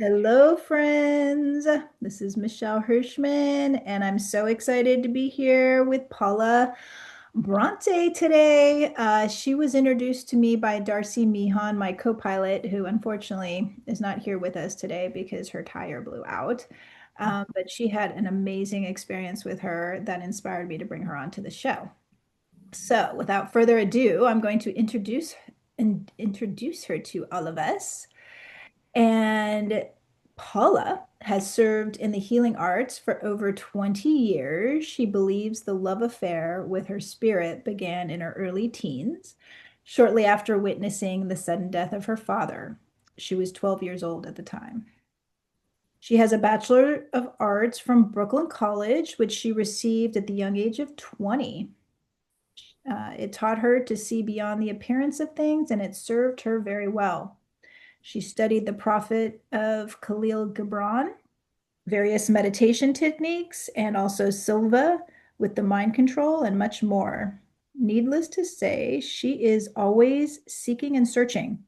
Hello, friends. This is Michelle Hirschman, and I'm so excited to be here with Paula Bronte today. She was introduced to me by Darcy Meehan, my co-pilot, who unfortunately is not here with us today because her tire blew out. But she had an amazing experience with her that inspired me to bring her onto the show. So, without further ado, I'm going to introduce her to all of us. And Paula has served in the healing arts for over 20 years. She believes the love affair with her spirit began in her early teens, shortly after witnessing the sudden death of her father. She was 12 years old at the time. She has a Bachelor of Arts from Brooklyn College, which she received at the young age of 20. It taught her to see beyond the appearance of things, and it served her very well. She studied the Prophet of Khalil Gibran, various meditation techniques, and also Silva with the mind control and much more. Needless to say, she is always seeking and searching.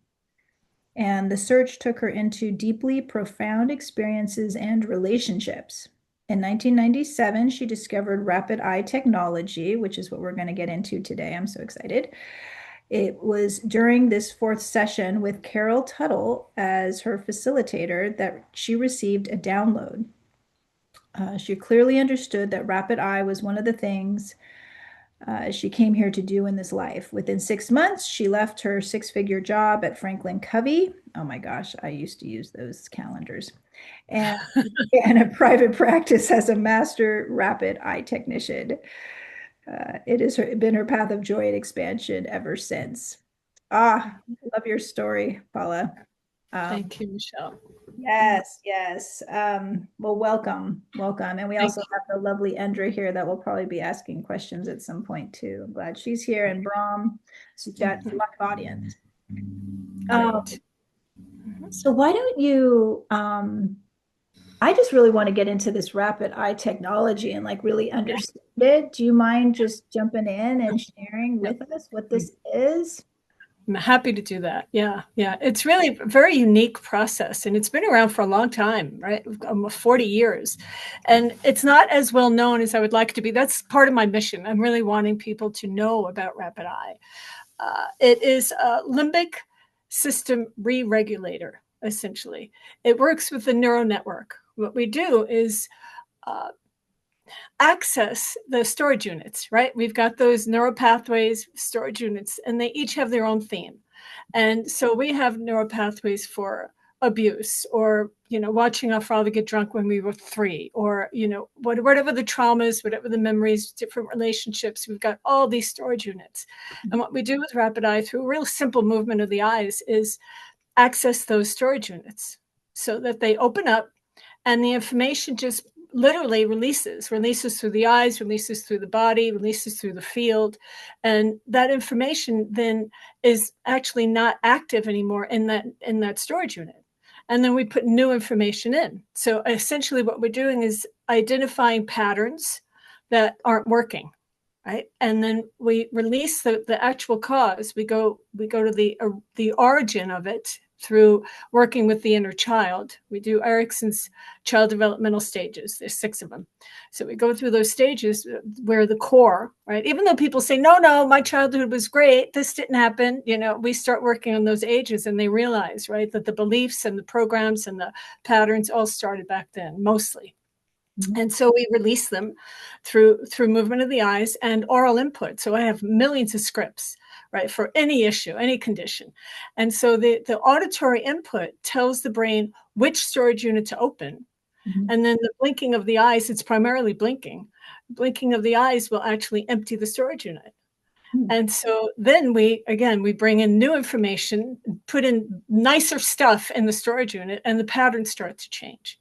And the search took her into deeply profound experiences and relationships. In 1997, she discovered rapid eye technology, which is what we're going to get into today. I'm so excited. It was during this fourth session with Carol Tuttle as her facilitator that she received a download. She clearly understood that rapid eye was one of the things she came here to do in this life. Within 6 months, she left her six-figure job at Franklin Covey. Oh my gosh, I used to use those calendars. And, and a private practice as a master rapid eye technician. It has been her path of joy and expansion ever since. Love your story, Paula. Um, Thank you, Michelle. yes, yes. Well, welcome. And we Thank also have the lovely Endra here that will probably be asking questions at some point too. I'm glad she's here, and Brahm, so got a you. live audience. Um, Great. Mhm. so why don't you, I just really want to get into this rapid eye technology and like really Yeah. understand it. Do you mind just jumping in and sharing Yep. with us what this is? I'm happy to do that. Yeah. Yeah. It's really a very unique process and it's been around for a long time, right? Almost 40 years. And it's not as well known as I would like it to be. That's part of my mission. I'm really wanting people to know about rapid eye. It is a limbic system re-regulator, essentially. It works with the neural network. What we do is uh, access the storage units, right? We've got those neural pathways, storage units, and they each have their own theme. And so we have neural pathways for abuse or, watching our father get drunk when we were 3 or, whatever the traumas, whatever the memories, different relationships, we've got all these storage units. And what we do with rapid eye through a real simple movement of the eyes is access those storage units so that they open up and the information just literally releases through the eyes, releases through the body, releases through the field. And that information then is actually not active anymore in that storage unit. And then we put new information in. So essentially what we're doing is identifying patterns that aren't working. Right. And then we release the actual cause. We go to the origin of it through working with the inner child. We do Erickson's child developmental stages. There's 6 of them. So we go through those stages where the core, right? Even though people say, no, my childhood was great, this didn't happen, we start working on those ages and they realize, right, that the beliefs and the programs and the patterns all started back then, mostly. And so we release them through movement of the eyes and oral input. So I have millions of scripts, right, for any issue, any condition. And so the auditory input tells the brain which storage unit to open. Mhm. And then the blinking of the eyes, it's primarily blinking. Blinking of the eyes will actually empty the storage unit. Mhm. And so then we bring in new information, put in nicer stuff in the storage unit, and the patterns start to change.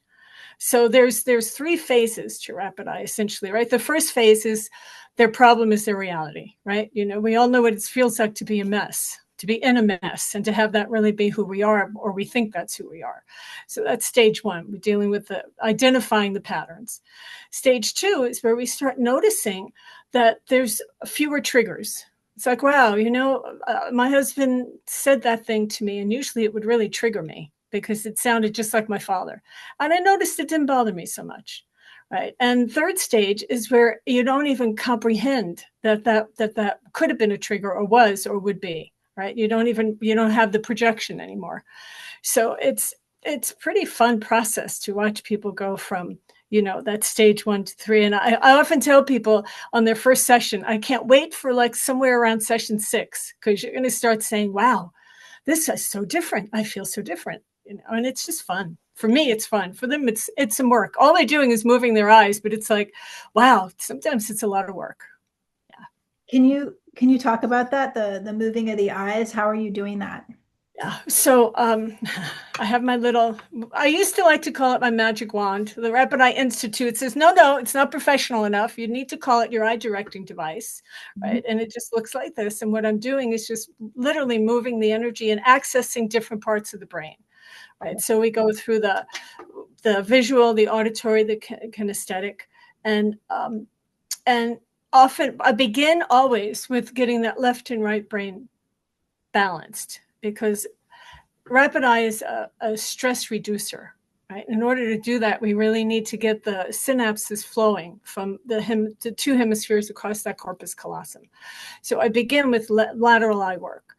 So there's 3 phases to rapid eye, essentially, right? The first phase is their problem is their reality, right? We all know what it feels like to be a mess, to be in a mess, and to have that really be who we are, or we think that's who we are. So that's stage 1. We're dealing with identifying the patterns. Stage 2 is where we start noticing that there's fewer triggers. It's like, wow, my husband said that thing to me, and usually it would really trigger me. because it sounded just like my father. And I noticed it didn't bother me so much. Right. And third stage is where you don't even comprehend that could have been a trigger or was or would be. Right. You don't have the projection anymore. So it's pretty fun process to watch people go from, that stage 1 to 3. And I often tell people on their first session, I can't wait for like somewhere around session 6, because you're going to start saying, wow, this is so different. I feel so different, and it's just fun. For me, it's fun. For them, it's some work. All they're doing is moving their eyes, but it's like, wow, sometimes it's a lot of work. Yeah. Can you talk about that? The moving of the eyes. How are you doing that? Yeah. So I have my I used to like to call it my magic wand. The Rapid Eye Institute says, no, it's not professional enough. You need to call it your eye directing device, right? And it just looks like this. And what I'm doing is just literally moving the energy and accessing different parts of the brain, right? So we go through the visual, the auditory, the kinesthetic, and often I begin always with getting that left and right brain balanced, because rapid eye is a stress reducer, right? In order to do that, we really need to get the synapses flowing from the two hemispheres across that corpus callosum. So I begin with lateral eye work,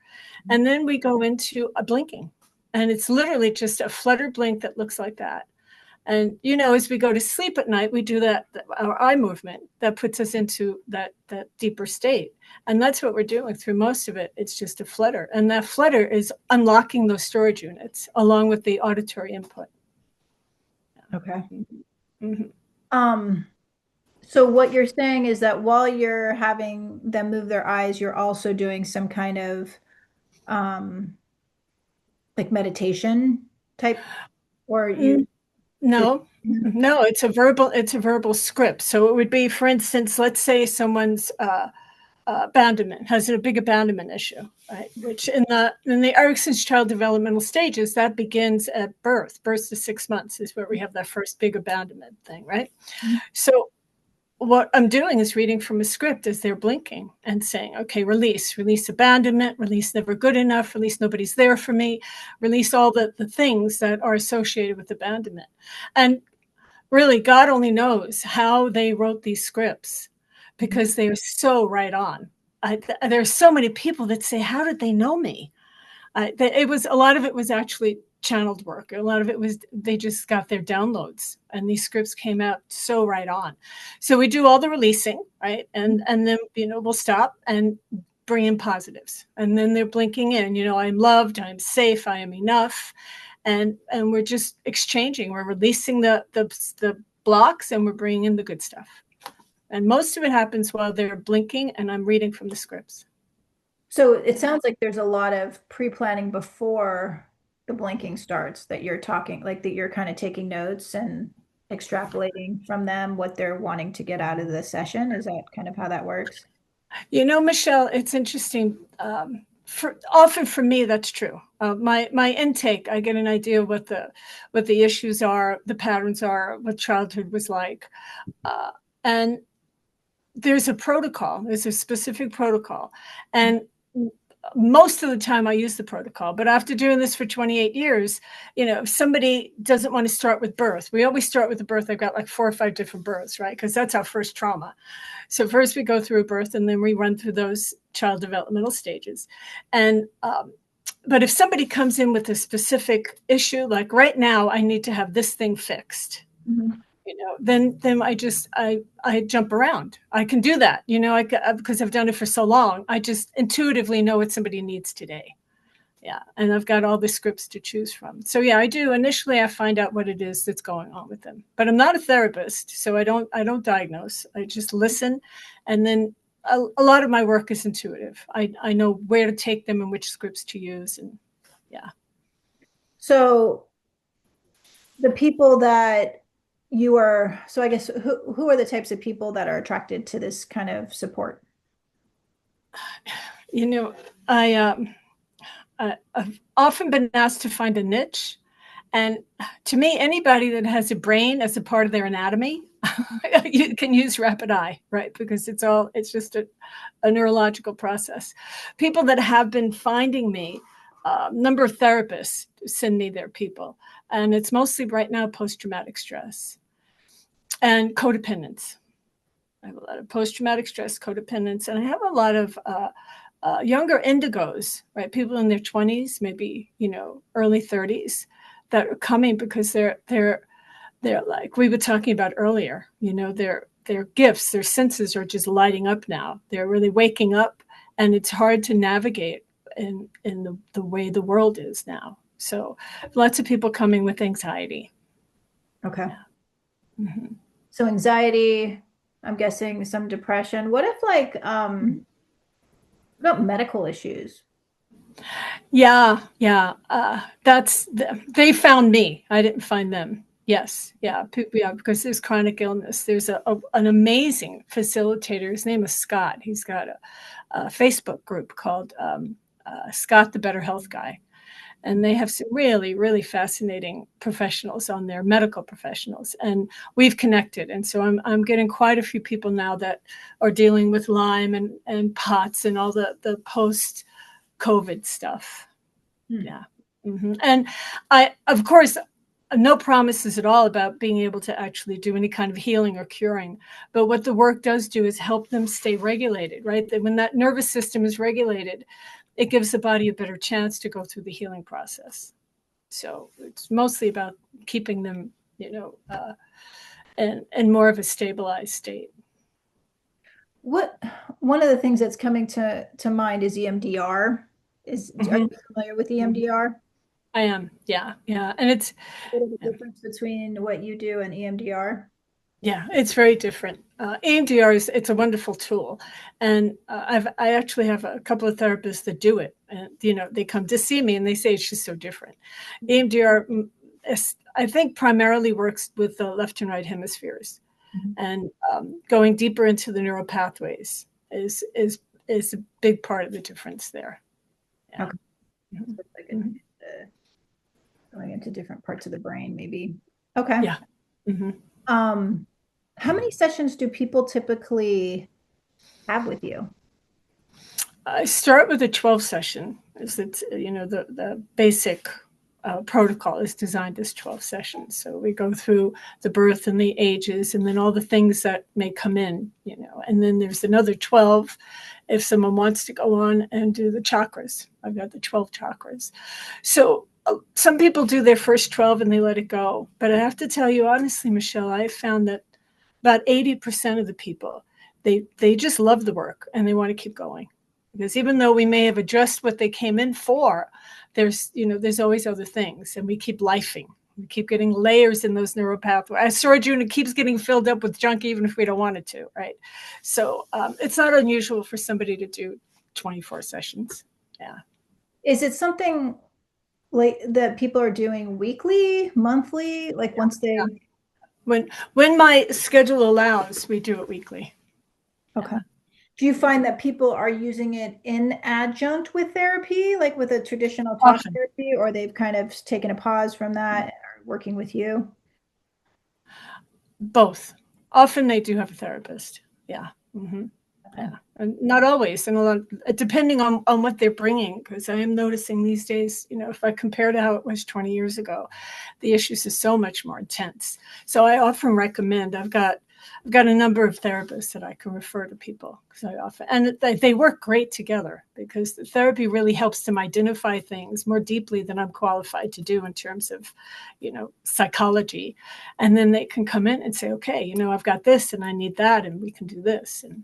and then we go into a blinking, and it's literally just a flutter blink that looks like that. And, as we go to sleep at night, we do our eye movement that puts us into that deeper state. And that's what we're doing through most of it. It's just a flutter. And that flutter is unlocking those storage units along with the auditory input. Okay. Mm-hmm. So what you're saying is that while you're having them move their eyes, you're also doing some kind of like meditation type, or you No, it's a verbal script. So it would be, for instance, let's say someone's abandonment, has a big abandonment issue, right? Which in the Erickson's child developmental stages, that begins at birth. Birth to 6 months is where we have that first big abandonment thing, right? So what I'm doing is reading from a script as they're blinking and saying, okay, release abandonment, release never good enough, release nobody's there for me, release all the things that are associated with abandonment. And really, God only knows how they wrote these scripts, because they are so right on. There's so many people that say, how did they know me? A lot of it was actually channeled work. A lot of it was they just got their downloads, and these scripts came out so right on. So we do all the releasing, right? And then, we'll stop and bring in positives. And then they're blinking in, I'm loved, I'm safe, I am enough. And we're just exchanging. We're releasing the blocks, and we're bringing in the good stuff. And most of it happens while they're blinking and I'm reading from the scripts. So it sounds like there's a lot of pre-planning before the blinking starts, that you're talking, like that you're kind of taking notes and extrapolating from them what they're wanting to get out of the session. Is that kind of how that works? Michelle, it's interesting. Often for me, that's true. My intake, I get an idea what the issues are, the patterns are, what childhood was like, and there's a protocol. There's a specific protocol, and most of the time I use the protocol. But after doing this for 28 years, if somebody doesn't want to start with birth, we always start with the birth. I've got like 4 or 5 different births, right? Because that's our first trauma. So first we go through a birth, and then we run through those child developmental stages. And but if somebody comes in with a specific issue, like right now, I need to have this thing fixed. Mm-hmm. Then I jump around. I can do that, because I've done it for so long. I just intuitively know what somebody needs today. Yeah. And I've got all the scripts to choose from. So yeah, I do. Initially, I find out what it is that's going on with them, but I'm not a therapist. So I don't diagnose. I just listen. And then a lot of my work is intuitive. I know where to take them and which scripts to use. And yeah. So the people that so I guess who are the types of people that are attracted to this kind of support? I've often been asked to find a niche. And to me, anybody that has a brain as a part of their anatomy, you can use rapid eye, right? Because it's just a neurological process. People that have been finding me number of therapists send me their people. And it's mostly right now post-traumatic stress and codependence. I have a lot of post-traumatic stress, codependence, and I have a lot of younger indigos, right? People in their 20s, maybe, early 30s that are coming because they're like we were talking about earlier, their gifts, their senses are just lighting up now. They're really waking up, and it's hard to navigate in the way the world is now. So lots of people coming with anxiety. Okay. Yeah. Mm-hmm. So anxiety, I'm guessing some depression. What if what about medical issues? Yeah. They found me. I didn't find them. Yes, yeah, because there's chronic illness. There's an amazing facilitator. His name is Scott. He's got a Facebook group called Scott the Better Health Guy. And they have some really, really fascinating professionals on there, medical professionals, and we've connected. And so I'm getting quite a few people now that are dealing with Lyme and POTS and all the post-COVID stuff. Yeah. Mm-hmm. And I, of course, no promises at all about being able to actually do any kind of healing or curing. But what the work does do is help them stay regulated, right? That when that nervous system is regulated, it gives the body a better chance to go through the healing process. So it's mostly about keeping them, in more of a stabilized state. One of the things that's coming to mind is EMDR. Are you familiar with EMDR? I am, yeah. And it's a bit of a difference between what you do and EMDR. Yeah, it's very different. EMDR it's a wonderful tool, and I actually have a couple of therapists that do it, and they come to see me and they say it's just so different. EMDR, I think, primarily works with the left and right hemispheres, and going deeper into the neural pathways is a big part of the difference there. Yeah. Okay. Mm-hmm. So like going into different parts of the brain, maybe. Okay. Yeah. Mm-hmm. How many sessions do people typically have with you? I start with a 12 session. It's the basic protocol is designed as 12 sessions. So we go through the birth and the ages, and then all the things that may come in, and then there's another 12 if someone wants to go on and do the chakras. I've got the 12 chakras. So some people do their first 12 and they let it go. But I have to tell you honestly, Michelle, I found that about 80% of the people, they just love the work and they want to keep going. Because even though we may have addressed what they came in for, there's always other things, and we keep lifing. We keep getting layers in those neural pathways. As storage unit keeps getting filled up with junk, even if we don't want it to, right? So it's not unusual for somebody to do 24 sessions. Yeah. Is it something like that people are doing weekly, monthly, like once they? Yeah. When my schedule allows, we do it weekly. Okay. Do you find that people are using it in adjunct with therapy, like with a traditional talk therapy, or they've kind of taken a pause from that and are working with you? Both. Often they do have a therapist. Yeah. Mm-hmm. Okay. Yeah. And not always, and a lot, depending on what they're bringing, because I am noticing these days, if I compare to how it was 20 years ago, the issues are so much more intense. So I often recommend, I've got a number of therapists that I can refer to people, and they work great together, because the therapy really helps them identify things more deeply than I'm qualified to do in terms of, psychology. And then they can come in and say, okay, I've got this and I need that, and we can do this. And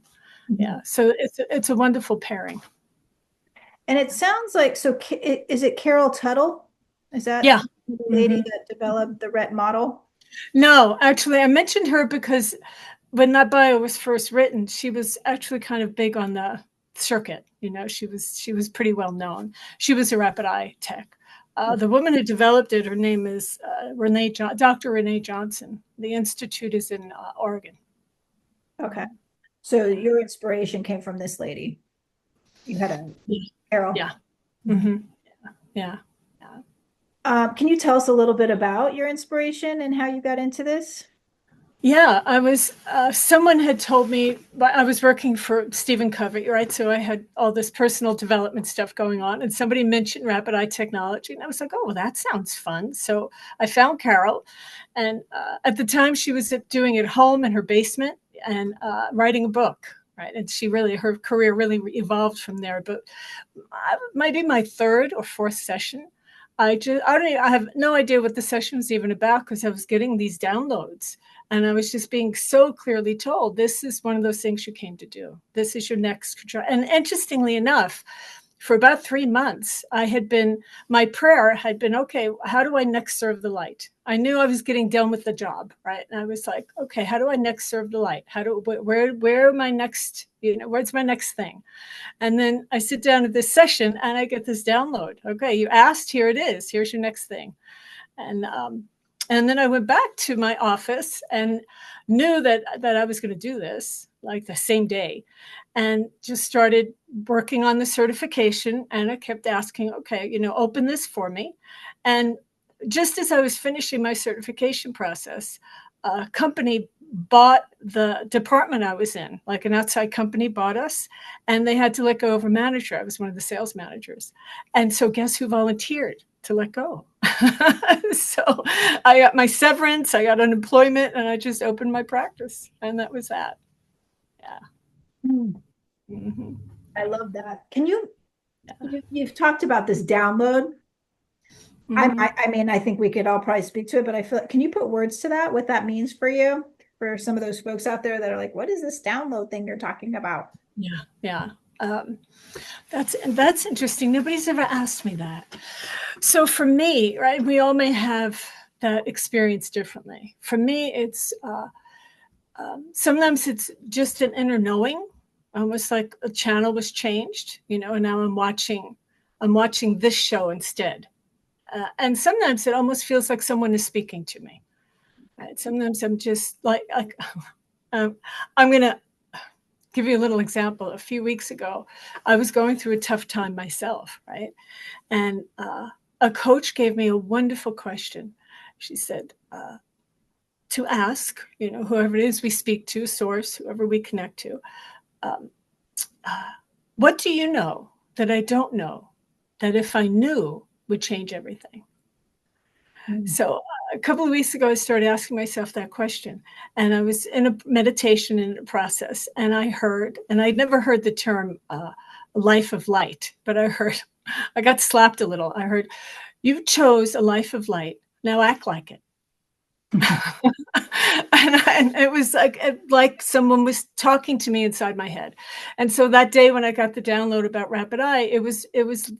yeah, so it's a wonderful pairing. And it sounds like, so is it Carol Tuttle? Is that the lady that developed the RET model? No, actually, I mentioned her because when that bio was first written, she was actually kind of big on the circuit. She was pretty well known. She was a rapid eye tech. The woman who developed it, her name is Dr. Renee Johnson. The institute is in Oregon. Okay. So your inspiration came from this lady. You had a Carol. Yeah. Mm-hmm. Yeah. Can you tell us a little bit about your inspiration and how you got into this? Yeah, I was, someone had told me, but I was working for Stephen Covey, right? So I had all this personal development stuff going on, and somebody mentioned rapid eye technology. And I was like, oh, well, that sounds fun. So I found Carol. And at the time, she was doing it home in her basement and writing a book, right? And her career really evolved from there. But maybe my third or fourth session, I have no idea what the session was even about because I was getting these downloads and I was just being so clearly told, this is one of those things you came to do. This is your next control. And interestingly enough, for about 3 months, my prayer had been, okay, how do I next serve the light? I knew I was getting done with the job, right? And I was like, okay, how do I next serve the light? Where am I next, where's my next thing? And then I sit down at this session and I get this download. Okay, you asked, here it is. Here's your next thing. And then I went back to my office and knew that I was going to do this like the same day and just started working on the certification. And I kept asking, okay, open this for me. And just as I was finishing my certification process, a company bought the department I was in, like an outside company bought us, and they had to let go of a manager. I was one of the sales managers. And so guess who volunteered to let go? So I got my severance, I got unemployment, and I just opened my practice. And that was that. Yeah. Mm. Mm-hmm. I love that. You've talked about this download. Mm-hmm. I mean, I think we could all probably speak to it, but I feel, can you put words to that, what that means for you, for some of those folks out there that are like, what is this download thing you're talking about? Yeah. Yeah. Um, that's interesting. Nobody's ever asked me that. So for me, right, we all may have that experience differently. For me, it's sometimes it's just an inner knowing, almost like a channel was changed, and now I'm watching this show instead. And sometimes it almost feels like someone is speaking to me. Right? Sometimes I'm just like um, I'm gonna give you a little example. A few weeks ago, I was going through a tough time myself, right? And a coach gave me a wonderful question. She said, to ask, whoever it is we speak to, source, whoever we connect to, um, what do you know that I don't know that if I knew would change everything? Mm. So a couple of weeks ago, I started asking myself that question. And I was in a meditation in a process, and I'd never heard the term life of light, but I got slapped a little. I heard, you chose a life of light. Now act like it. And it was like someone was talking to me inside my head. And so that day when I got the download about rapid eye, it was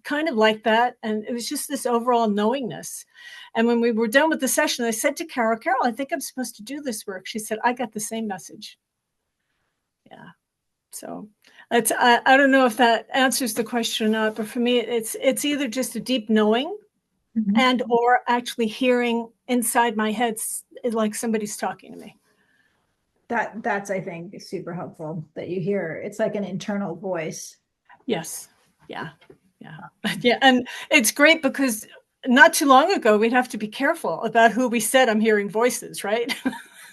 kind of like that. And it was just this overall knowingness. And when we were done with the session, I said to Carol, I think I'm supposed to do this work. She said, I got the same message. Yeah. So I don't know if that answers the question or not, but for me, it's either just a deep knowing Mhm. and or actually hearing inside my head like somebody's talking to me. That's, I think, super helpful that you hear. It's like an internal voice. Yes. Yeah. Yeah. Yeah. And it's great because not too long ago, we'd have to be careful about who we said I'm hearing voices, right?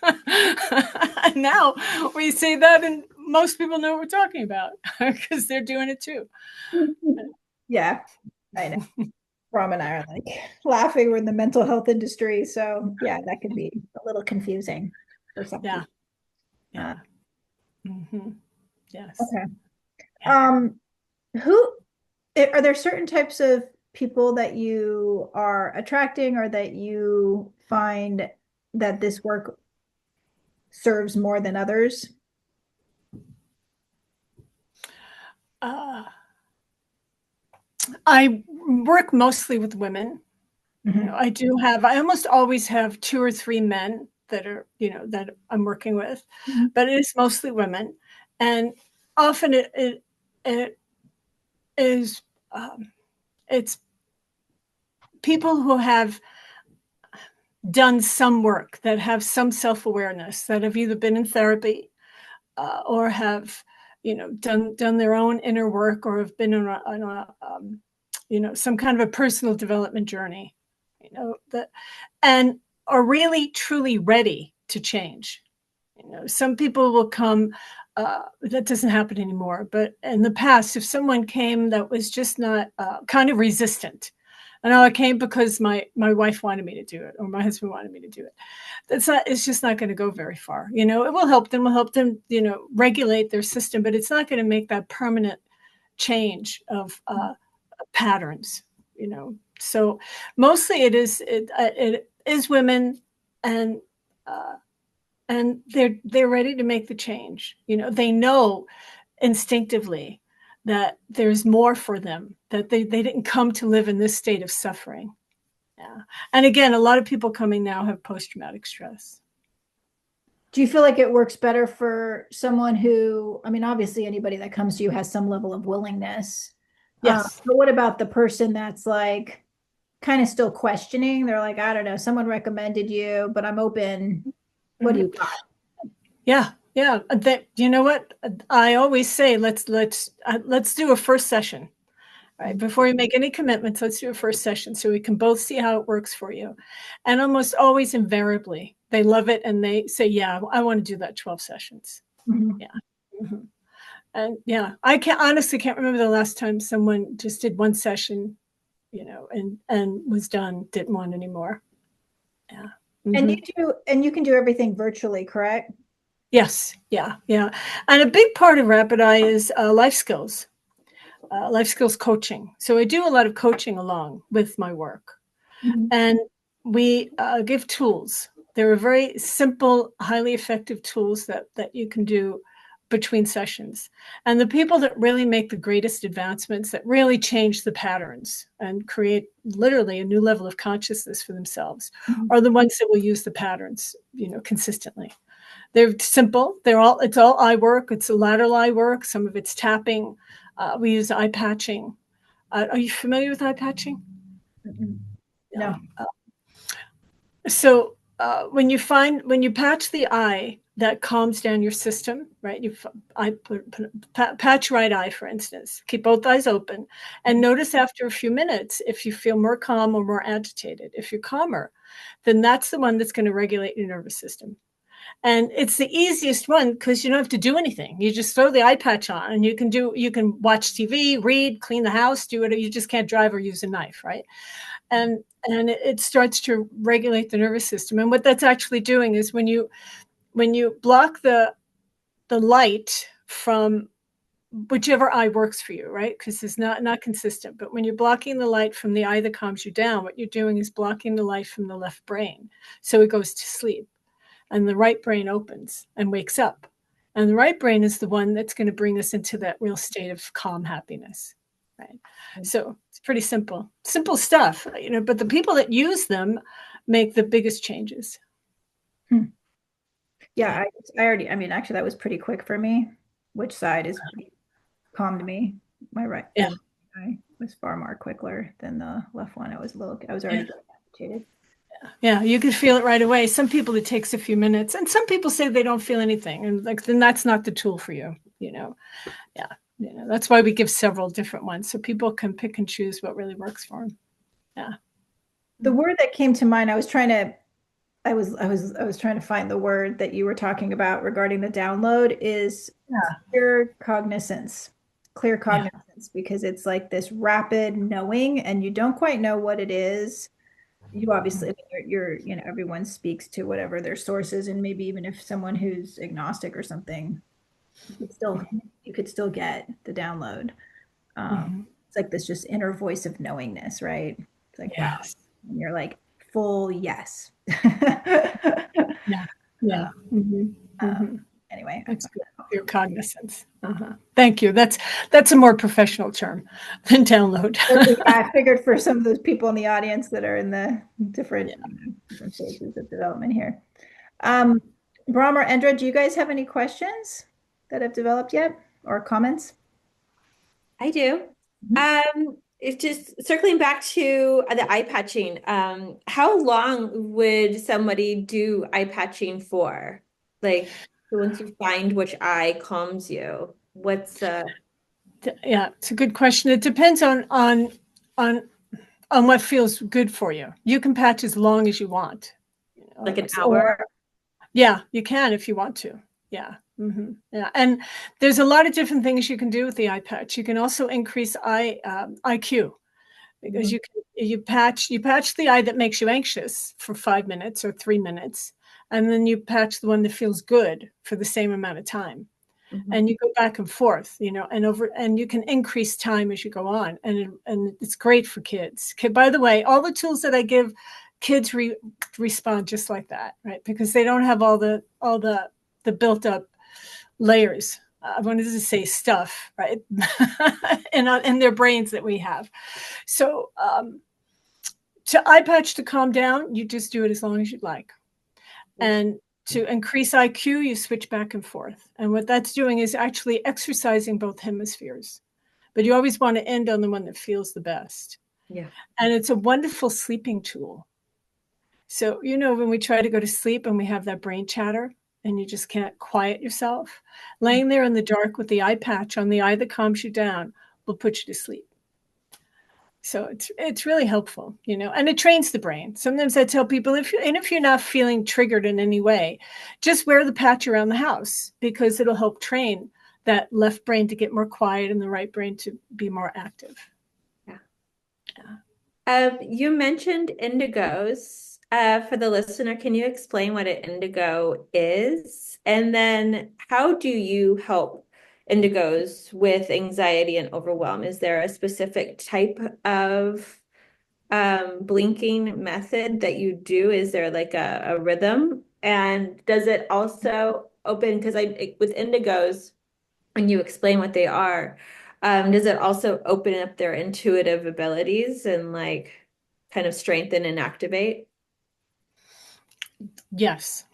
And now we say that and most people know what we're talking about because they're doing it too. Yeah, I know. Rom and I are like laughing. We're in the mental health industry. So yeah, that could be a little confusing for some Yeah. people. Uh, Yeah. Mm-hmm. Yes. okay. Yeah. Um, who are there certain types of people that you are attracting or that you find that this work serves more than others? Uh, I work mostly with women. Mhm. I almost always have two or three men that I'm working with, Mhm. but it is mostly women. And often it is, it's people who have done some work, that have some self-awareness, that have either been in therapy or have, done their own inner work or have been on some kind of a personal development journey, that and are really truly ready to change. Some people will come, that doesn't happen anymore, but in the past, if someone came that was just not kind of resistant, and I came because my wife wanted me to do it, or my husband wanted me to do it. It's just not going to go very far. It will help them, regulate their system, but it's not going to make that permanent change of patterns, So mostly it is women, and they're ready to make the change. They know instinctively that there's more for them, that they didn't come to live in this state of suffering. Yeah. And again, a lot of people coming now have post-traumatic stress. Do you feel like it works better for someone who, I mean, obviously anybody that comes to you has some level of willingness. Yes. But what about the person that's like kind of still questioning? They're like, I don't know, someone recommended you, but I'm open. What do you got? Yeah. Yeah. You know what? I always say, let's do a first session. Right. Before you make any commitments, let's do a first session so we can both see how it works for you. And almost always invariably, they love it and they say, yeah, I want to do that 12 sessions. Mm-hmm. Yeah. Mm-hmm. And yeah, I honestly can't remember the last time someone just did one session, and was done, didn't want any more. Yeah. Mm-hmm. And you can do everything virtually, correct? Yes. Yeah. Yeah. And a big part of Rapid Eye is life skills coaching. So I do a lot of coaching along with my work. Mm-hmm. And we give tools. There are very simple, highly effective tools that you can do between sessions. And the people that really make the greatest advancements, that really change the patterns and create literally a new level of consciousness for themselves, mm-hmm. are the ones that will use the patterns, consistently. They're simple. It's all eye work. It's a lateral eye work. Some of it's tapping. We use eye patching. Are you familiar with eye patching? Mm-hmm. No. So when you patch the eye, that calms down your system, right? Patch right eye, for instance. Keep both eyes open, and notice after a few minutes if you feel more calm or more agitated. If you're calmer, then that's the one that's going to regulate your nervous system. And it's the easiest one because you don't have to do anything. You just throw the eye patch on, and you can watch TV, read, clean the house, do whatever. You just can't drive or use a knife, right? And it starts to regulate the nervous system. And what that's actually doing is when you block the light from whichever eye works for you, right? Because it's not consistent. But when you're blocking the light from the eye that calms you down, what you're doing is blocking the light from the left brain, so it goes to sleep. And the right brain opens and wakes up. And the right brain is the one that's going to bring us into that real state of calm happiness, right? Mm-hmm. So it's pretty simple stuff, but the people that use them make the biggest changes. Yeah, actually that was pretty quick for me. Which side is calmed me? My right. Yeah. I was far more quicker than the left one. I was already agitated. Yeah, you can feel it right away. Some people it takes a few minutes, and some people say they don't feel anything, and then that's not the tool for you. Yeah, that's why we give several different ones so people can pick and choose what really works for them. Yeah. The word that came to mind, I was trying to find the word that you were talking about regarding the download is clear cognizance. Clear cognizance, because it's like this rapid knowing, and you don't quite know what it is. You obviously, you're everyone speaks to whatever their source is, and maybe even if someone who's agnostic or something, you could still get the download. It's like this just inner voice of knowingness, right? It's like, yes. Wow. And you're like full yes. Yeah. Anyway, that's good. Your cognizance. Thank you. That's a more professional term than download. I figured for some of those people in the audience that are in the different stages of development here. Brahm or Endra, do you guys have any questions that have developed yet, or comments? I do. It's just circling back to the eye patching. How long would somebody do eye patching for? Like, once you find which eye calms you, what's yeah, it's a good question. It depends on what feels good for you. You can patch as long as you want. Like an hour? Yeah, you can if you want to. Yeah. Yeah. And there's a lot of different things you can do with the eye patch. You can also increase IQ, because you patch the eye that makes you anxious for 5 minutes or 3 minutes, and then you patch the one that feels good for the same amount of time. And you go back and forth, and you can increase time as you go on, and it's great for kids. By the way, all the tools that I give kids respond just like that, right? Because they don't have all the built up layers. I wanted to say stuff, right? in their brains that we have. So to eye patch to calm down, you just do it as long as you'd like. And to increase IQ, you switch back and forth. And what that's doing is actually exercising both hemispheres. But you always want to end on the one that feels the best. Yeah. And it's a wonderful sleeping tool. So, when we try to go to sleep and we have that brain chatter and you just can't quiet yourself, laying there in the dark with the eye patch on the eye that calms you down will put you to sleep. So it's really helpful, and it trains the brain. Sometimes I tell people, if you're not feeling triggered in any way, just wear the patch around the house, because it'll help train that left brain to get more quiet and the right brain to be more active. Yeah. You mentioned indigos. For the listener, can you explain what an indigo is? And then how do you help indigos with anxiety and overwhelm? Is there a specific type of blinking method that you do? Is there like a rhythm? And does it also open, because with indigos, when you explain what they are, does it also open up their intuitive abilities and like kind of strengthen and activate? Yes.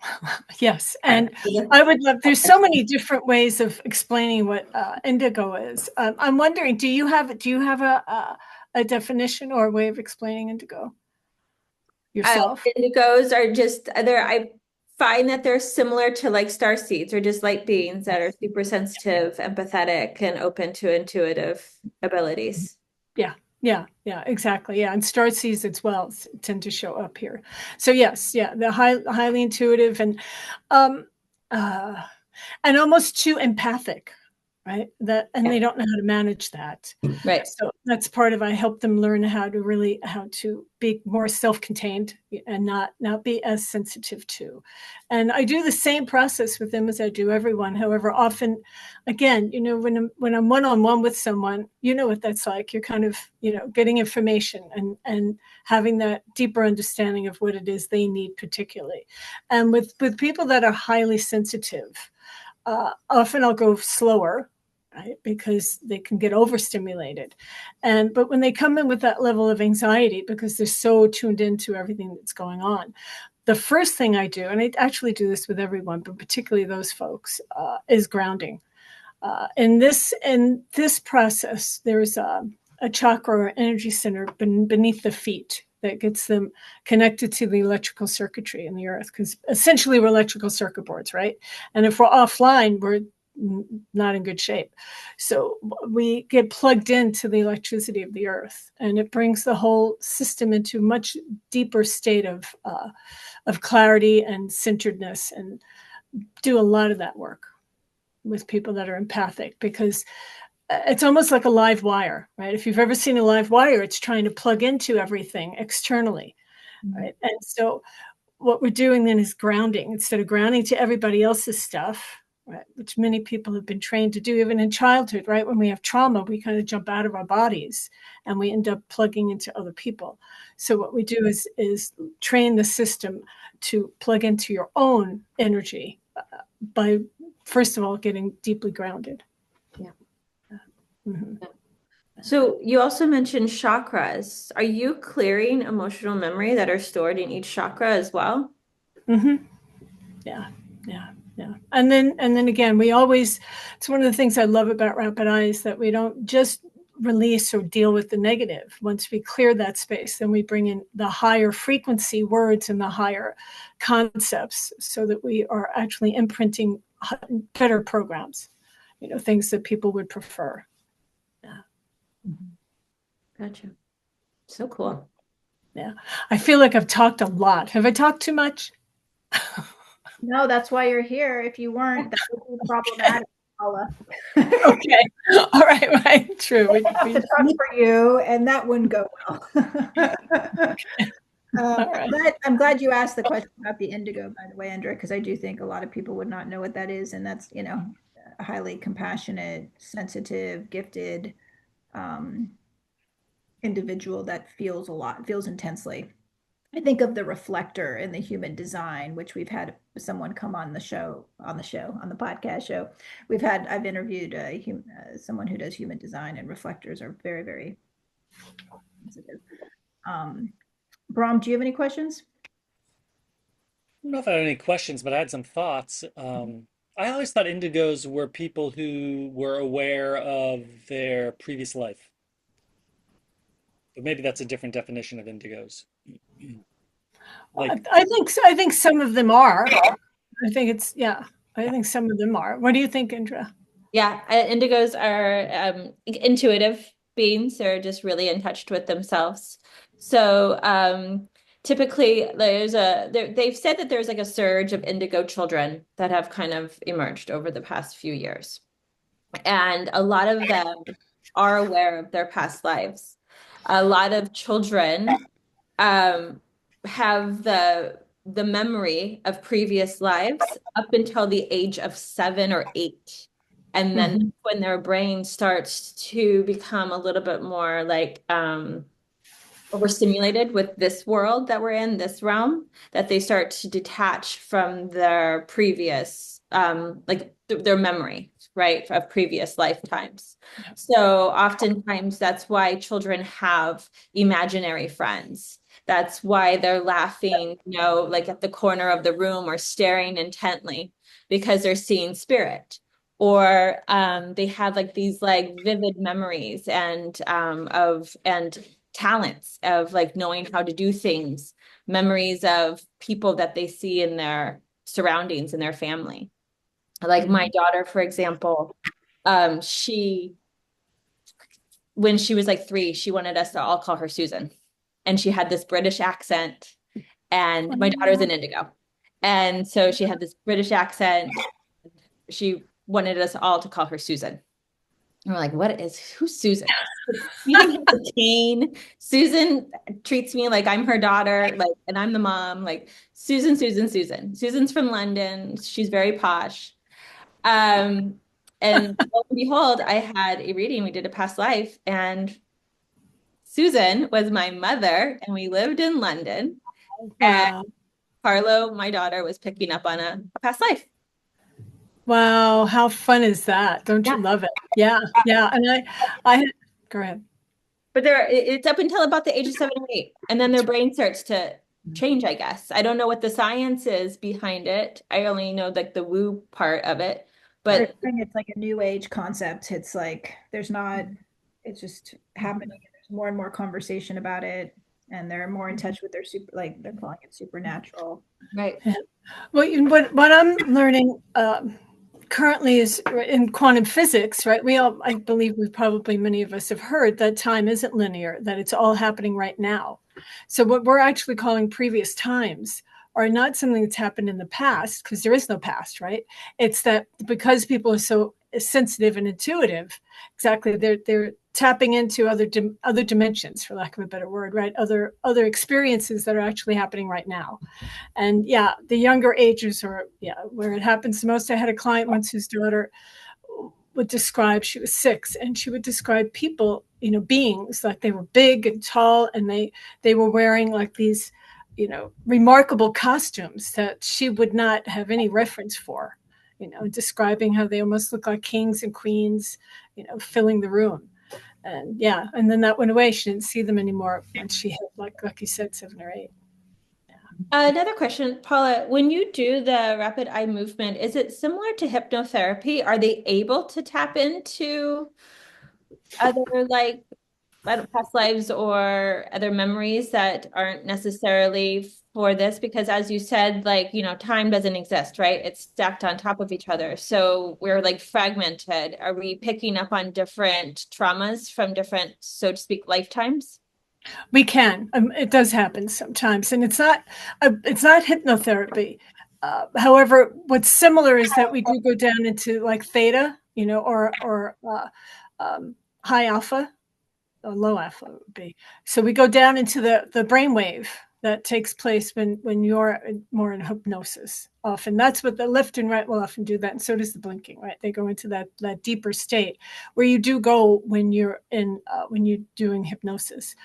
Yes. And I would love, there's so many different ways of explaining what indigo is. I'm wondering, do you have a definition or a way of explaining indigo yourself? Indigos are I find that they're similar to like star seeds, or just light beings that are super sensitive, empathetic, and open to intuitive abilities. Yeah, exactly. Yeah, and star seeds as well tend to show up here. So yes, yeah, the highly intuitive and um, uh, almost too empathic, right? And they don't know how to manage that. Right. So that's part of, I help them learn how to be more self-contained and not be as sensitive to. And I do the same process with them as I do everyone. However, often, again, when I'm one-on-one with someone, what that's like. You're kind of, getting information and having that deeper understanding of what it is they need particularly. And with people that are highly sensitive, often I'll go slower, right? Because they can get overstimulated. But when they come in with that level of anxiety, because they're so tuned into everything that's going on, the first thing I do, and I actually do this with everyone, but particularly those folks, is grounding. In this process, there's a chakra or energy center beneath the feet that gets them connected to the electrical circuitry in the earth, because essentially we're electrical circuit boards, right? And if we're offline, we're not in good shape. So we get plugged into the electricity of the earth, and it brings the whole system into a much deeper state of clarity and centeredness, and do a lot of that work with people that are empathic, because it's almost like a live wire, right? If you've ever seen a live wire, it's trying to plug into everything externally, right? And so what we're doing then is grounding. Instead of grounding to everybody else's stuff, right, which many people have been trained to do even in childhood, right? When we have trauma, we kind of jump out of our bodies and we end up plugging into other people. So what we do is train the system to plug into your own energy by, first of all, getting deeply grounded. Yeah. Mm-hmm. So you also mentioned chakras. Are you clearing emotional memory that are stored in each chakra as well? Mm-hmm. Yeah. And then again, it's one of the things I love about Rapid Eyes, that we don't just release or deal with the negative. Once we clear that space, then we bring in the higher frequency words and the higher concepts, so that we are actually imprinting better programs, things that people would prefer. Yeah. Gotcha. So cool. Yeah. I feel like I've talked a lot. Have I talked too much? No, that's why you're here. If you weren't, that would be problematic, Paula. Okay. All right. Right. True. I'd have to talk for you, and that wouldn't go well. All right. I'm glad you asked the question about the indigo, by the way, Andrea, because I do think a lot of people would not know what that is. And that's, a highly compassionate, sensitive, gifted um, individual that feels a lot, feels intensely. I think of the reflector in the human design, which we've had someone come on the podcast show. I've interviewed someone who does human design, and reflectors are very, very sensitive. Brom, do you have any questions? I don't know if I had any questions, but I had some thoughts. I always thought indigos were people who were aware of their previous life, but maybe that's a different definition of indigos. Like, I think some of them are. I think it's yeah. I think some of them are. What do you think, Indra? Yeah, indigos are intuitive beings. They're just really in touch with themselves. So typically, they've said that there's like a surge of indigo children that have kind of emerged over the past few years, and a lot of them are aware of their past lives. A lot of children um, have the memory of previous lives up until the age of 7 or 8. And then Mhm. when their brain starts to become a little bit more like overstimulated with this world that we're in, this realm, that they start to detach from their previous, their memory, right, of previous lifetimes. So oftentimes that's why children have imaginary friends. That's why they're laughing, like at the corner of the room or staring intently because they're seeing spirit. Or they have like these like vivid memories and talents of like knowing how to do things, memories of people that they see in their surroundings in their family. Like my daughter, for example, she when she was like 3, she wanted us to all call her Susan. And she had this British accent. And my daughter's an indigo. And so she had this British accent. She wanted us all to call her Susan. And we're like, who's Susan? Susan has a cane. Susan treats me like I'm her daughter, like, and I'm the mom. Like Susan, Susan, Susan. Susan's from London. She's very posh. Um, and lo and behold, I had a reading. We did a past life, and Susan was my mother, and we lived in London. And Wow. Carlo, my daughter, was picking up on a past life. Wow, how fun is that? Don't you Yeah. love it? Yeah, yeah. And go ahead. But it's up until about the age of 7 or 8, and then their brain starts to change, I guess. I don't know what the science is behind it. I only know like the woo part of it. They're But saying it's like a new age concept. It's like it's just happening. There's more and more conversation about it, and they're more in touch with their like they're calling it supernatural. right. Well, what I'm learning currently is in quantum physics, right? I believe many of us have heard that time isn't linear, that it's all happening right now. So what we're actually calling previous times are not something that's happened in the past, because there is no past, right? It's that because people are so sensitive and intuitive, exactly, they're tapping into other dimensions, for lack of a better word, right? Other experiences that are actually happening right now. And yeah, the younger ages are where it happens the most. I had a client once whose daughter she was 6, and she would describe people, beings, like they were big and tall, and they were wearing like these, remarkable costumes that she would not have any reference for, describing how they almost look like kings and queens, filling the room. And yeah, and then that went away. She didn't see them anymore when she hit like you said, 7 or 8. Another question, Paula, when you do the rapid eye movement, is it similar to hypnotherapy? Are they able to tap into other like past lives or other memories that aren't necessarily for this? Because as you said, like, time doesn't exist, right? It's stacked on top of each other. So we're like fragmented. Are we picking up on different traumas from different, so to speak, lifetimes? We can. It does happen sometimes, and it's not hypnotherapy. However, what's similar is that we do go down into like theta, or high alpha, or low alpha would be. So we go down into the brainwave that takes place when you're more in hypnosis. Often that's what the left and right will often do that, and so does the blinking. Right, they go into that deeper state where you do go when you're doing hypnosis,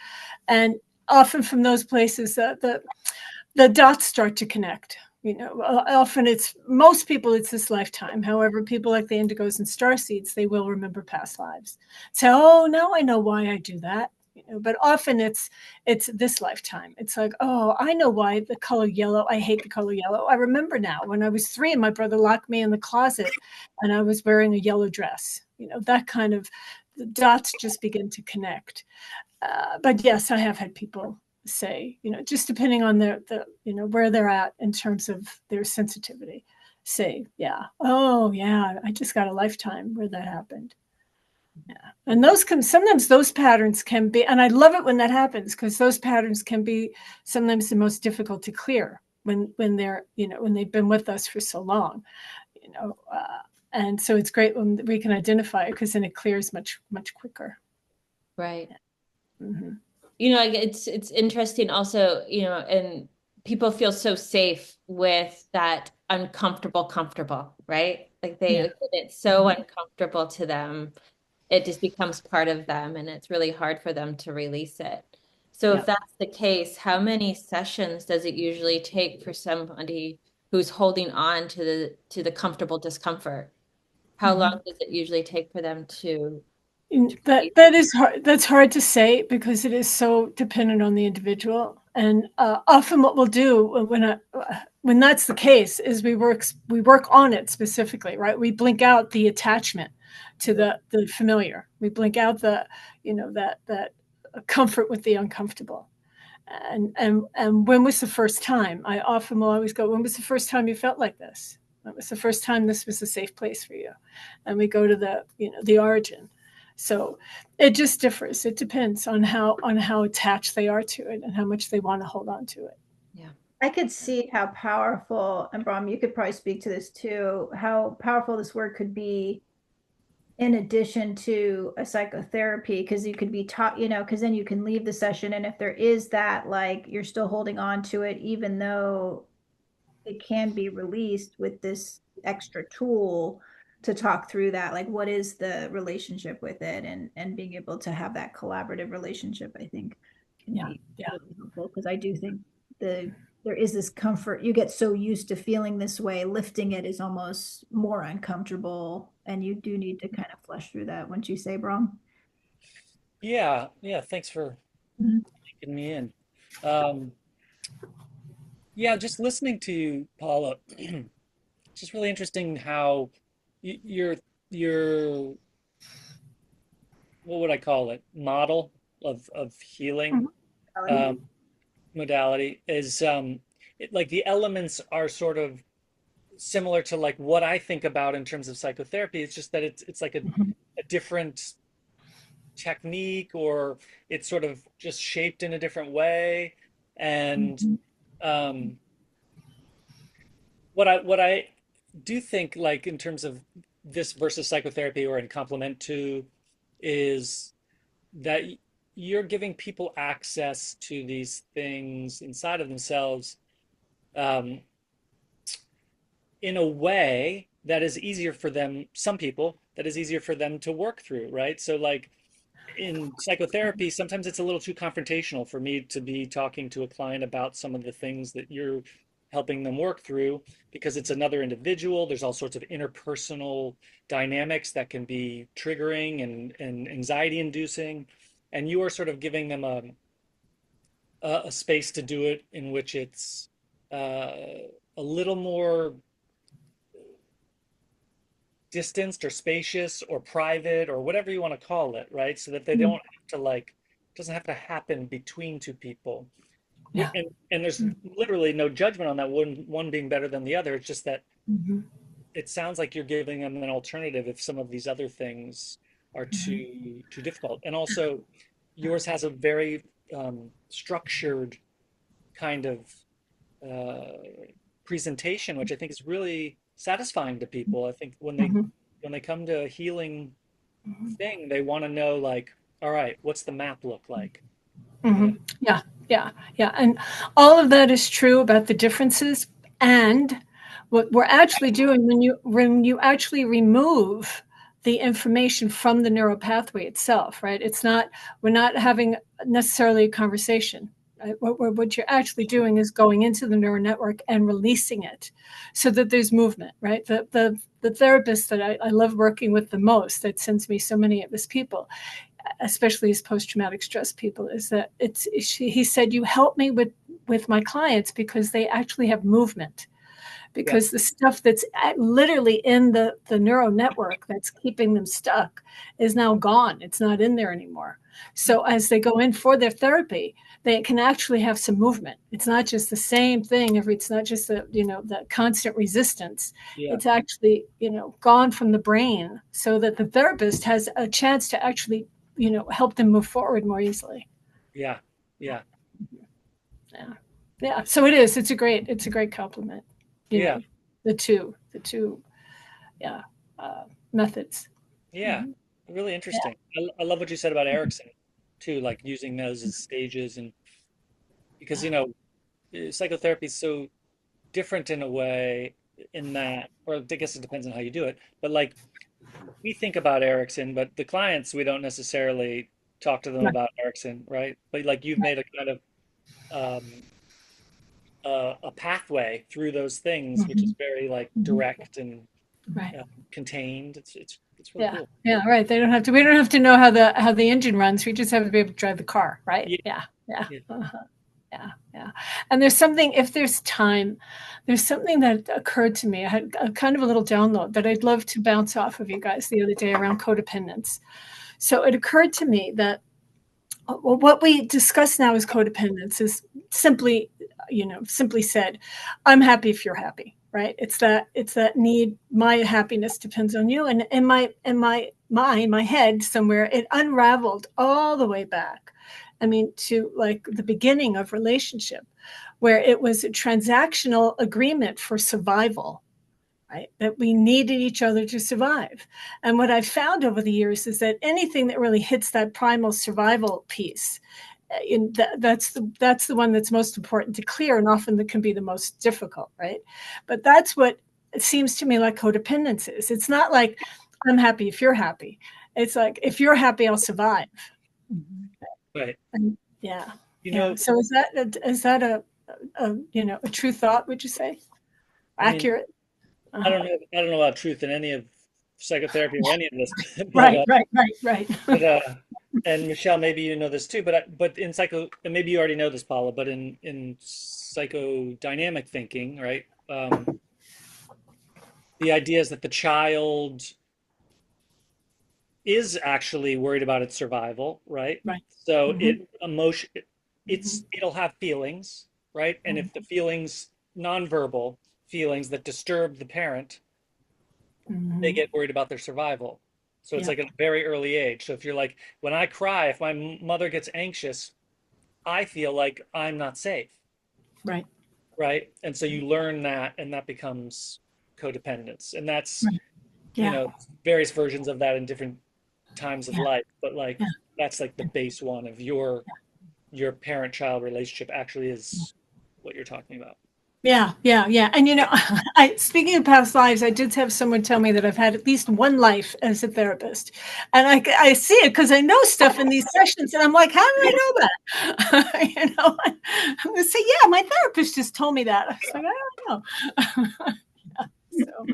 and often from those places the dots start to connect. Often it's most people it's this lifetime. However, people like the indigos and starseeds, they will remember past lives. So, oh, now I know why I do that. But often it's this lifetime. It's like, oh, I know why the color yellow. I hate the color yellow. I remember now when I was 3 and my brother locked me in the closet, and I was wearing a yellow dress. That kind of the dots just begin to connect. But yes, I have had people say, just depending on where they're at in terms of their sensitivity, say, yeah, oh yeah, I just got a lifetime where that happened. Yeah. And sometimes those patterns can be, and I love it when that happens, because those patterns can be sometimes the most difficult to clear when they're, when they've been with us for so long, and so it's great when we can identify it, because then it clears much, much quicker. Right. Mm-hmm. Like it's interesting also, and people feel so safe with that comfortable, right? Like it's so uncomfortable to them. It just becomes part of them, and it's really hard for them to release it. So if that's the case, how many sessions does it usually take for somebody who's holding on to the comfortable discomfort? How long does it usually take for them to that is hard. That's hard to say, because it is so dependent on the individual. And often what we'll do when that's the case is we work on it specifically, right? We blink out the attachment to the familiar. We blink out the that comfort with the uncomfortable. And when was the first time? I often will always go, when was the first time you felt like this? When was the first time this was a safe place for you? And we go to the origin. So it just differs. It depends on how attached they are to it and how much they want to hold on to it. Yeah. I could see how powerful, and Brahm, you could probably speak to this too, how powerful this work could be in addition to a psychotherapy, because you could be taught, because then you can leave the session, and if there is that, like, you're still holding on to it, even though it can be released with this extra tool to talk through that, like what is the relationship with it, and being able to have that collaborative relationship, I think can be really helpful, because I do think there is this comfort. You get so used to feeling this way, lifting it is almost more uncomfortable, and you do need to kind of flesh through that. Wouldn't you say, Brom? Yeah, yeah. Thanks for Mhm. taking me in. Um, yeah, just listening to you, Paula, it's just really interesting how your your what would I call it, model of healing um, modality is like the elements are sort of similar to like what I think about in terms of psychotherapy. It's just that it's like a different technique, or it's sort of just shaped in a different way. And Mhm. um, what I do think, like in terms of this versus psychotherapy, or in complement to, is that you're giving people access to these things inside of themselves um, in a way that is easier for them, some people, that is easier for them to work through, right? So, like in psychotherapy, sometimes it's a little too confrontational for me to be talking to a client about some of the things that you're helping them work through, because it's another individual. There's all sorts of interpersonal dynamics that can be triggering and anxiety inducing. And you are sort of giving them a space to do it in which it's a little more distanced or spacious or private or whatever you want to call it, right? So that they don't have to like, it doesn't have to happen between two people. Yeah. And there's literally no judgment on that one being better than the other. It's just that it sounds like you're giving them an alternative if some of these other things are too difficult. And also, yours has a very structured kind of uh, presentation, which I think is really satisfying to people. I think Mhm. when they come to a healing Mhm. thing, they want to know like, all right, what's the map look like? You know? Yeah, yeah, yeah. And all of that is true about the differences. And what we're actually doing when you actually remove the information from the neural pathway itself, right? We're not having necessarily a conversation. Right? What you're actually doing is going into the neural network and releasing it so that there's movement, right? The therapist that I love working with the most, that sends me so many of his people, especially as post-traumatic stress people, is that he said, you help me with my clients because they actually have movement, Yeah, because the stuff that's literally in the neural network that's keeping them stuck is now gone. It's not in there anymore. So as they go in for their therapy, they can actually have some movement. It's not just the same thing it's not just the constant resistance. yeah, It's actually gone from the brain, so that the therapist has a chance to actually help them move forward more easily. yeah, yeah, Yeah, yeah. So it's a great compliment. you yeah, know the two yeah methods. yeah. Mhm. Really Yeah. interesting. I love what you said about Erickson too, like using those as stages, and because psychotherapy is so different in a way in that, or I guess it depends on how you do it. But like we think about Erickson, but the clients we don't necessarily talk to them Right. about Erickson, right? But like you've made a kind of um, a pathway through those things, which is Mhm. very like Mhm. direct and Right. contained. It's really Yeah. cool. Yeah. Right. We don't have to know how the engine runs. We just have to be able to drive the car. Right. Yeah, Yeah. Yeah. yeah, Yeah. Yeah. And there's something, if there's time, there's something that occurred to me. I had a kind of a little download that I'd love to bounce off of you guys the other day around codependence. So it occurred to me that well, what we discuss now as codependence is simply said, I'm happy if you're happy, right? It's that need. My happiness depends on you, and in my head somewhere it unraveled all the way back. I mean, to like the beginning of relationship, where it was a transactional agreement for survival, right? That we needed each other to survive. And what I've found over the years is that anything that really hits that primal survival piece, that's the one that's most important to clear, and often that can be the most difficult, right? But that's what it seems to me like codependence is. It's not like I'm happy if you're happy. It's like if you're happy, I'll survive. right. And yeah, You yeah. know, So is that a true thought? Would you say I mean, accurate? Uh-huh. I don't know about truth in any of psychotherapy or any of this, but Right, right, right, right. but and Michelle, maybe you know this too, but in psycho, and maybe you already know this, Paula, but in psychodynamic thinking, right? The idea is that the child is actually worried about its survival, right? Right. So Mhm, mhm, it'll have feelings, right? And mhm, if the feelings, nonverbal feelings that disturb the parent, they mhm. get worried about their survival. So it's Yeah, like at a very early age. So if you're like, when I cry, if my mother gets anxious, I feel like I'm not safe, right, right? And so you learn that, and that becomes codependence. And that's, right. Yeah, various versions of that in different times of yeah, life. But like yeah, that's like the base one of your parent-child relationship actually is what you're talking about. yeah, yeah, yeah. And I speaking of past lives, I did have someone tell me that I've had at least one life as a therapist, and I see it because I know stuff in these sessions, and I'm like, how did I know that? I'm gonna say, yeah, my therapist just told me that. I was like, I don't know. Yeah, so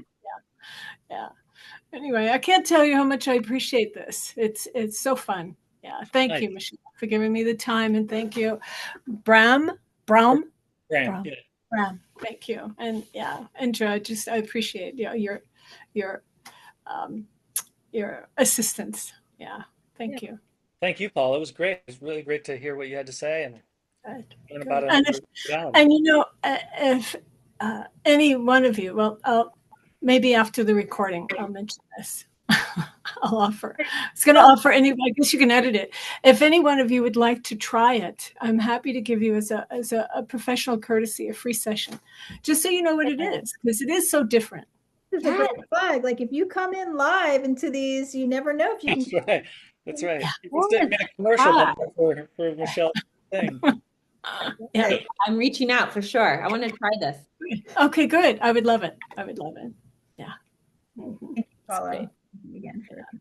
yeah. Anyway, I can't tell you how much I appreciate this. It's so fun. Yeah. Thank Nice. you, Michelle, for giving me the time, and thank you, Bram, Brown, Graham, Brown, yeah. Bram. Thank you, and yeah, and Joe, I appreciate your um, your assistance. Yeah. Yeah. Thank you. Thank you, Paul. It was great. It was really great to hear what you had to say and Good. learn about Good. And another reality. if any one of you, well, maybe after the recording, I'll mention this. I'll offer. It's going to offer any. I guess you can edit it. If any one of you would like to try it, I'm happy to give you as a professional courtesy a free session, just so you know what it is, because it is so different. This is a great flag. Like if you come in live into these, you never know if you can. That's right. That's right. Yeah. You can make a commercial for Michelle's thing. Yeah. I'm reaching out for sure. I want to try this. Okay, good. I would love it. I would love it. Yeah. Thank you, Paula, again for that.